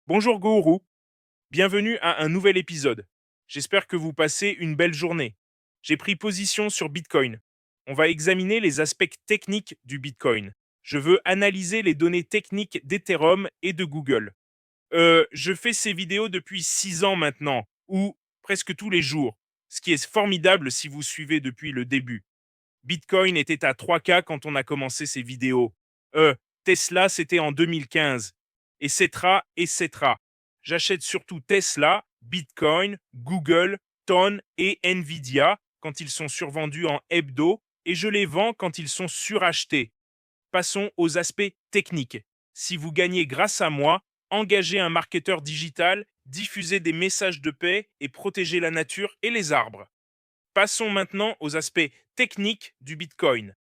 Bonjour Gourou, bienvenue à un nouvel épisode. J'espère que vous passez une belle journée. J'ai pris position sur Bitcoin. On va examiner les aspects techniques du Bitcoin. Je veux analyser les données techniques d'Ethereum et de Google. Je fais ces vidéos depuis 6 ans maintenant, ou presque tous les jours, ce qui est formidable si vous suivez depuis le début. Bitcoin était à 3K quand on a commencé ces vidéos. Tesla, c'était en 2015. Et cetera. J'achète surtout Tesla, Bitcoin, Google, Ton et Nvidia quand ils sont survendus en hebdo et je les vends quand ils sont surachetés. Passons aux aspects techniques. Si vous gagnez grâce à moi, engagez un marketeur digital, diffusez des messages de paix et protégez la nature et les arbres. Passons maintenant aux aspects techniques du Bitcoin.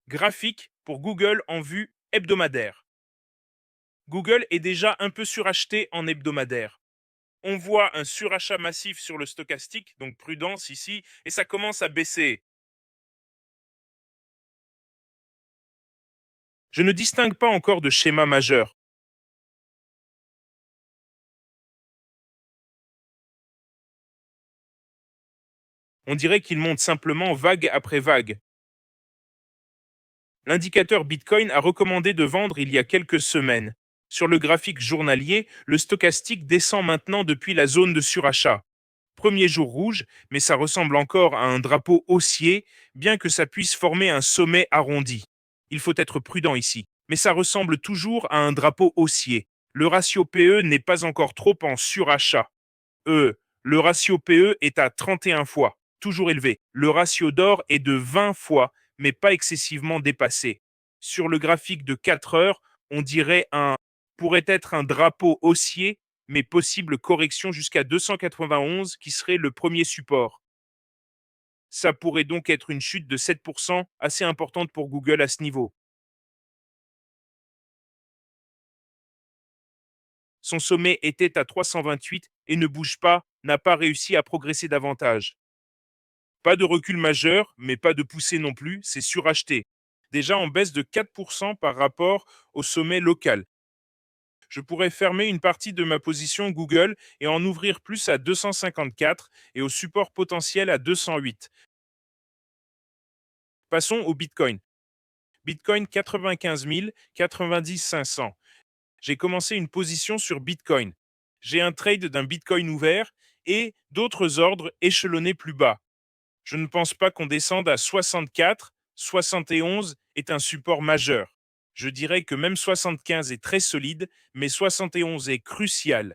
Graphique pour Google en vue hebdomadaire. Google est déjà un peu suracheté en hebdomadaire. On voit un surachat massif sur le stochastique, donc prudence ici, et ça commence à baisser. Je ne distingue pas encore de schéma majeur. On dirait qu'il monte simplement vague après vague. L'indicateur Bitcoin a recommandé de vendre il y a quelques semaines. Sur le graphique journalier, le stochastique descend maintenant depuis la zone de surachat. Premier jour rouge, mais ça ressemble encore à un drapeau haussier, bien que ça puisse former un sommet arrondi. Il faut être prudent ici, mais ça ressemble toujours à un drapeau haussier. Le ratio PE n'est pas encore trop en surachat. Le ratio PE est à 31 fois, toujours élevé. Le ratio d'or est de 20 fois, mais pas excessivement dépassé. Sur le graphique de 4 heures, on dirait pourrait être un drapeau haussier, mais possible correction jusqu'à 291 qui serait le premier support. Ça pourrait donc être une chute de 7% assez importante pour Google à ce niveau. Son sommet était à 328 et ne bouge pas, n'a pas réussi à progresser davantage. Pas de recul majeur, mais pas de poussée non plus, c'est suracheté. Déjà en baisse de 4% par rapport au sommet local. Je pourrais fermer une partie de ma position Google et en ouvrir plus à 254 et au support potentiel à 208. Passons au Bitcoin. Bitcoin 95 000, 90 500. J'ai commencé une position sur Bitcoin. J'ai un trade d'un Bitcoin ouvert et d'autres ordres échelonnés plus bas. Je ne pense pas qu'on descende à 64, 71 est un support majeur. Je dirais que même 75 est très solide, mais 71 est crucial.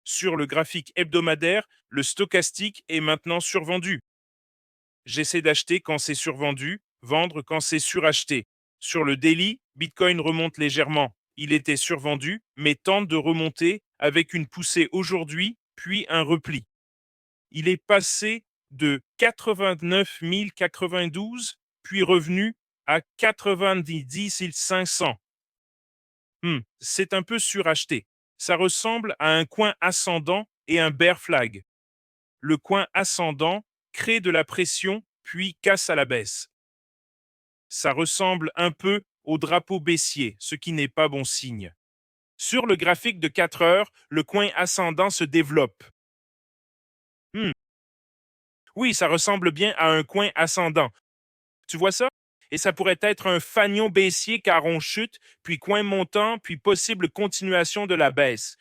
Sur le graphique hebdomadaire, le stochastique est maintenant survendu. J'essaie d'acheter quand c'est survendu, vendre quand c'est suracheté. Sur le daily, Bitcoin remonte légèrement. Il était survendu, mais tente de remonter avec une poussée aujourd'hui, puis un repli. Il est passé de 89 092, puis revenu à 90 500. C'est un peu suracheté. Ça ressemble à un coin ascendant et un bear flag. Le coin ascendant crée de la pression, puis casse à la baisse. Ça ressemble un peu au drapeau baissier, ce qui n'est pas bon signe. Sur le graphique de 4 heures, le coin ascendant se développe. Hmm, Oui, ça ressemble bien à un coin ascendant. Tu vois ça? Et ça pourrait être un fanion baissier car on chute, puis coin montant, puis possible continuation de la baisse.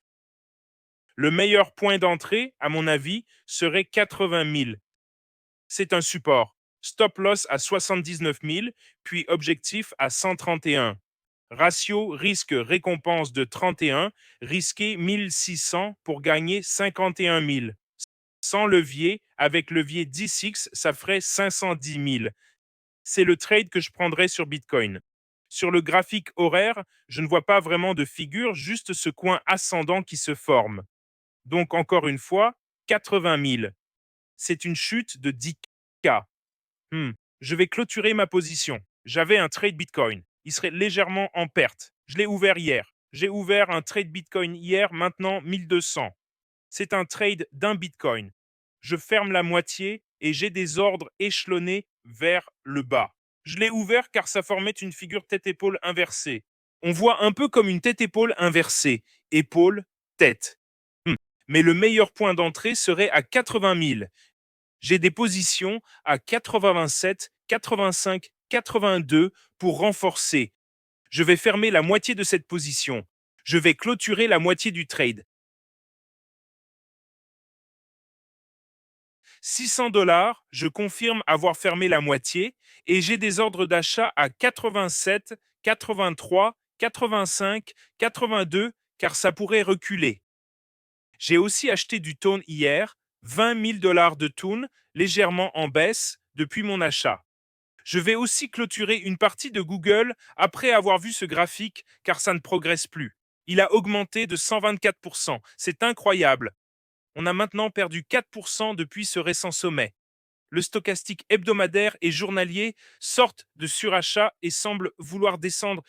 Le meilleur point d'entrée, à mon avis, serait 80 000. C'est un support. Stop loss à 79 000, puis objectif à 131. Ratio risque-récompense de 31, risqué 1600 pour gagner 51 000. Sans levier, avec levier 10x, ça ferait 510 000. C'est le trade que je prendrais sur Bitcoin. Sur le graphique horaire, je ne vois pas vraiment de figure, juste ce coin ascendant qui se forme. Donc encore une fois, 80 000. C'est une chute de 10K. Je vais clôturer ma position. J'avais un trade Bitcoin. Il serait légèrement en perte. Je l'ai ouvert hier. J'ai ouvert un trade Bitcoin hier, maintenant 1200. C'est un trade d'un Bitcoin. Je ferme la moitié et j'ai des ordres échelonnés vers le bas. Je l'ai ouvert car ça formait une figure tête-épaule inversée. On voit un peu comme une tête-épaule inversée. épaules, tête. Mais le meilleur point d'entrée serait à 80 000. J'ai des positions à 87, 85, 82 pour renforcer. Je vais fermer la moitié de cette position. Je vais clôturer la moitié du trade. 600 $, je confirme avoir fermé la moitié et j'ai des ordres d'achat à 87, 83, 85, 82 car ça pourrait reculer. J'ai aussi acheté du Tone hier, 20 000 $ de Tone, légèrement en baisse depuis mon achat. Je vais aussi clôturer une partie de Google après avoir vu ce graphique car ça ne progresse plus. Il a augmenté de 124%. C'est incroyable. On a maintenant perdu 4% depuis ce récent sommet. Le stochastique hebdomadaire et journalier sortent de surachat et semblent vouloir descendre.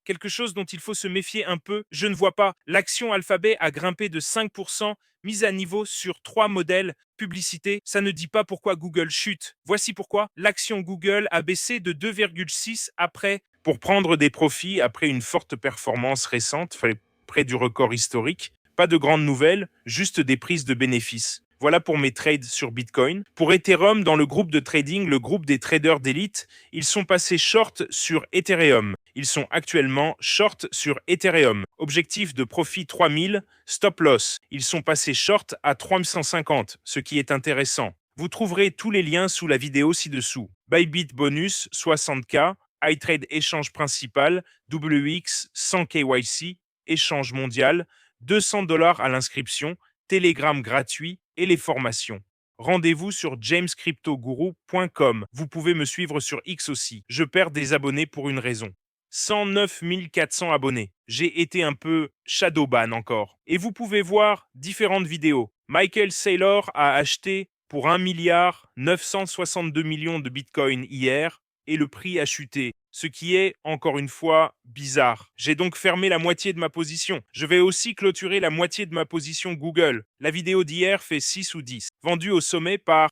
Quelque chose dont il faut se méfier un peu, je ne vois pas. L'action Alphabet a grimpé de 5%, mise à niveau sur 3 modèles. Publicité, ça ne dit pas pourquoi Google chute. Voici pourquoi l'action Google a baissé de 2,6 après. Pour prendre des profits après une forte performance récente, près du record historique. Pas de grandes nouvelles, juste des prises de bénéfices. Voilà pour mes trades sur Bitcoin. Pour Ethereum, dans le groupe de trading, le groupe des traders d'élite, ils sont passés short sur Ethereum. Ils sont actuellement short sur Ethereum. Objectif de profit 3000, stop loss. Ils sont passés short à 3150, ce qui est intéressant. Vous trouverez tous les liens sous la vidéo ci-dessous. Bybit bonus 60K, iTrade échange principal, WX 100 KYC, échange mondial, 200 $ à l'inscription, Telegram gratuit et les formations. Rendez-vous sur jamescryptoguru.com. Vous pouvez me suivre sur X aussi. Je perds des abonnés pour une raison. 109 400 abonnés. J'ai été un peu shadowban encore. Et vous pouvez voir différentes vidéos. Michael Saylor a acheté pour 1 milliard 962 millions de bitcoins hier et le prix a chuté. Ce qui est, encore une fois, bizarre. J'ai donc fermé la moitié de ma position. Je vais aussi clôturer la moitié de ma position Google. La vidéo d'hier fait 6 ou 10. Vendu au sommet par